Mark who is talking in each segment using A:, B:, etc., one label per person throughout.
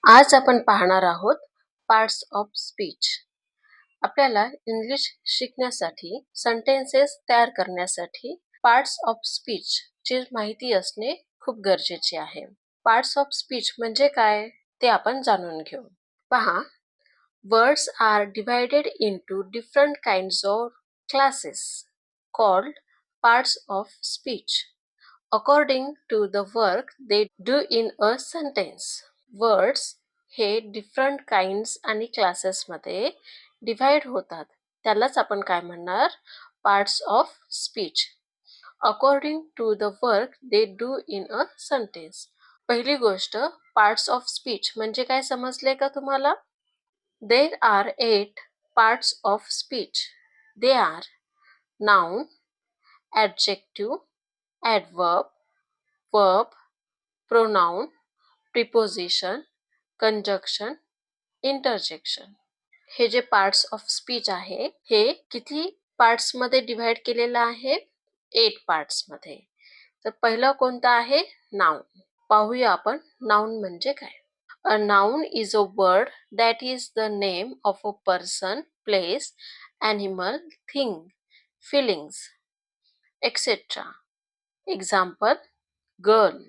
A: आज आपण पाहणार आहोत पार्ट्स ऑफ स्पीच. आपल्याला इंग्लिश शिकण्यासाठी सेंटेन्सेस तयार करण्यासाठी पार्ट्स ऑफ स्पीच ची माहिती असणे खूप गरजेचे आहे. पार्ट्स ऑफ स्पीच म्हणजे काय ते आपण जाणून घेऊ. पहा, words are divided into different kinds of classes called parts of speech according to the work they do in a sentence. Words हे डिफरंट काइंड्स आणि क्लासेसमध्ये डिव्हाइड होतात. त्यालाच आपण काय म्हणणार? Parts of speech according to the work they do in a sentence. पहिली गोष्ट, पार्ट्स ऑफ स्पीच म्हणजे काय समजले का तुम्हाला? There are 8 parts of speech. They are noun, adjective, adverb, verb, pronoun, preposition, conjunction, interjection. हे जे पार्ट्स ऑफ स्पीच आहे हे किती पार्ट्स मध्ये डिव्हाइड केलेलं आहे? 8 पार्ट्स मध्ये. तर पहिलं कोणतं आहे? नाउन. पाहूया आपण नाउन म्हणजे काय. A noun is a word that is the name of a person, place, animal, thing, feelings etcetera. Example, girl,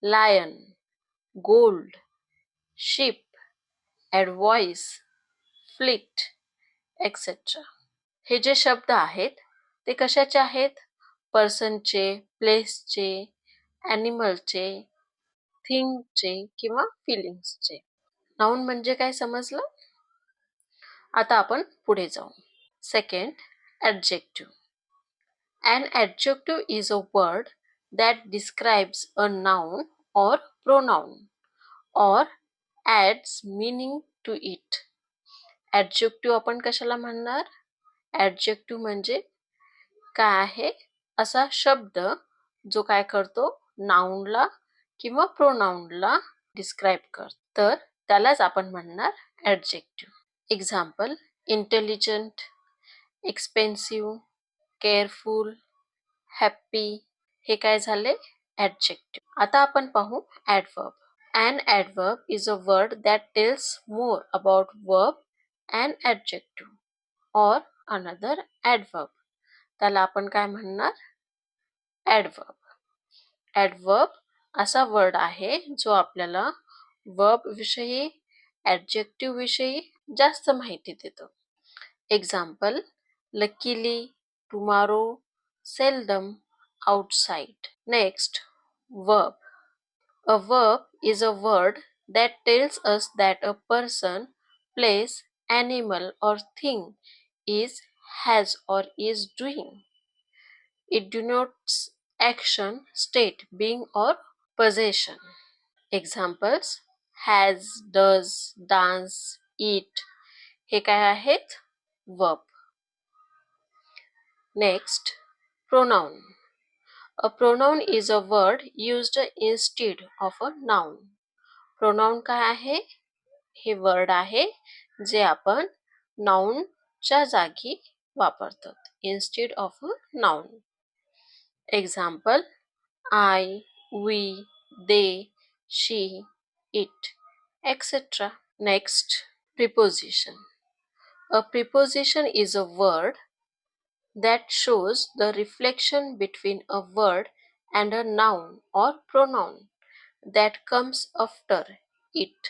A: lion, gold, ship, advice, fleet etcetera. हे जे शब्द आहेत ते कशाचे आहेत? पर्सनचे, प्लेसचे, ॲनिमलचे, थिंगचे किंवा फिलिंग्सचे. नाउन म्हणजे काय समजलं? आता आपण पुढे जाऊ. Second, adjective. An adjective is a word that describes a noun or pronoun or adds meaning to it. Adjective आपण कशाला म्हणणार? ॲडजेक्टिव्ह म्हणजे काय आहे? असा शब्द जो काय करतो? नाउनला किंवा प्रोनाउनला डिस्क्राइब करतो. तर त्यालाच आपण म्हणणार adjective. Example, intelligent, expensive, careful, happy हे काय झाले? ॲडजेक्टिव्ह. आता आपण पाहू adverb. An adverb is a word that tells more about verb and adjective or another adverb. त्याला आपण काय म्हणणार? ॲडवर्ब. ॲडवर्ब असा वर्ड आहे जो आपल्याला वर्ब विषयी, ॲडजेक्टिव्ह विषयी जास्त माहिती देतो. Example, luckily, tomorrow, seldom, outside. Next, verb. A verb is a word that tells us that a person, place, animal or thing is, has or is doing. It denotes action, state, being or possession. Examples, has, does, dance, eat हे काय आहेत? Verb. Next, pronoun. A pronoun is a word used instead of a noun. Pronoun काय आहे? हे word आहे जे आपण नाउनच्या जागी वापरतो instead of a noun. Example, I, we, they, she, it, etc. Next, preposition. A preposition is a word that shows the reflection between a word and a noun or pronoun that comes after it.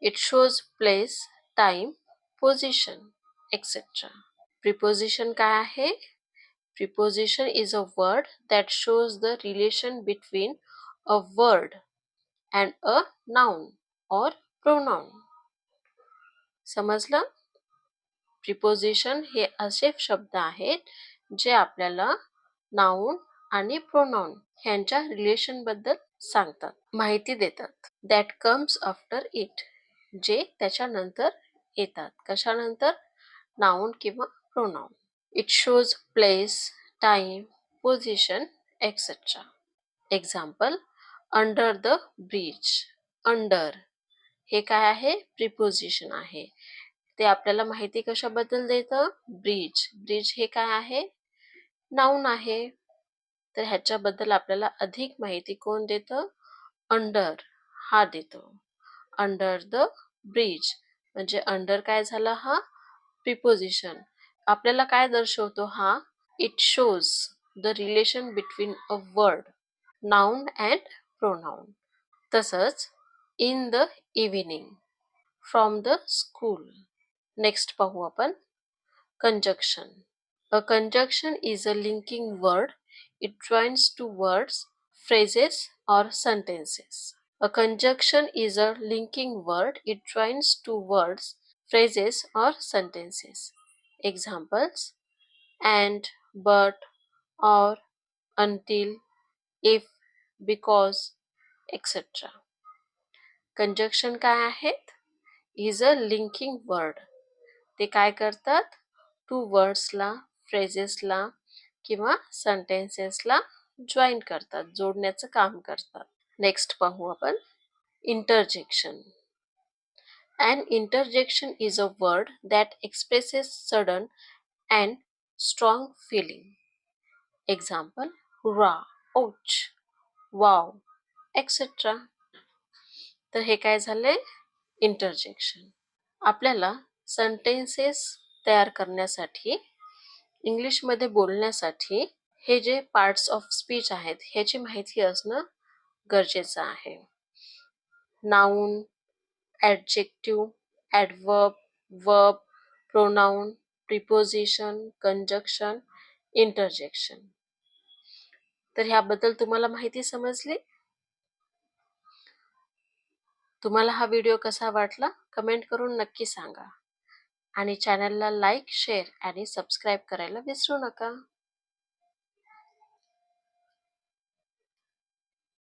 A: It shows place, time, position, etc. Preposition काय आहे? Preposition is a word that shows the relation between a word and a noun or pronoun. समजलं? Preposition हे असे शब्द आहेत जे आपल्याला noun आणि प्रोनाउन ह्यांच्या रिलेशन बद्दल सांगतात, माहिती देतात. दॅट कम्स आफ्टर इट, जे त्याच्यानंतर येतात. कशानंतर? नाउन किंवा pronoun. It shows place, time, position etcetera. Example, under the bridge. Under हे काय आहे? प्रिपोजिशन आहे. ते आपल्याला माहिती कशाबद्दल देतं? ब्रिज. ब्रिज हे काय आहे? नाउन आहे. तर ह्याच्याबद्दल आपल्याला अधिक माहिती कोण देतं? अंडर हा देतो. अंडर द ब्रिज म्हणजे अंडर काय झाला हा प्रिपोजिशन. आपल्याला काय दर्शवतो हा? It shows the relation between a word, noun and pronoun. तसंच in the evening, from the school. Next पाहू आपण conjunction. A conjunction is a linking word. It joins two words, phrases, or sentences. A conjunction is a linking word. It joins two words, phrases, or sentences. Examples: and, but, or, until, if, because, etc. Conjunction काय आहेत? Is a linking word. ते काय करतात? To वर्ड्सला, फ्रेजेसला किंवा सेंटेन्सेसला join करतात, जोडण्याचं काम करतात. नेक्स्ट पाहू आपण interjection. An interjection is a word that expresses sudden and strong feeling. Example: hurrah, ouch, wow, etc. तर हे काय झाले? इंटरजेक्शन. आपल्याला सेंटेन्सेस तयार करण्यासाठी, इंग्लिशमध्ये बोलण्यासाठी हे जे पार्ट्स ऑफ स्पीच आहेत ह्याची माहिती असणं गरजेचं आहे. Noun, adjective, adverb, verb, pronoun, preposition, conjunction, interjection. तर ह्याबद्दल तुम्हाला माहिती समजली? तुम्हाला हा व्हिडिओ कसा वाटला कमेंट करून नक्की सांगा आणि चॅनलला लाईक, शेअर आणि सबस्क्राईब करायला विसरू नका.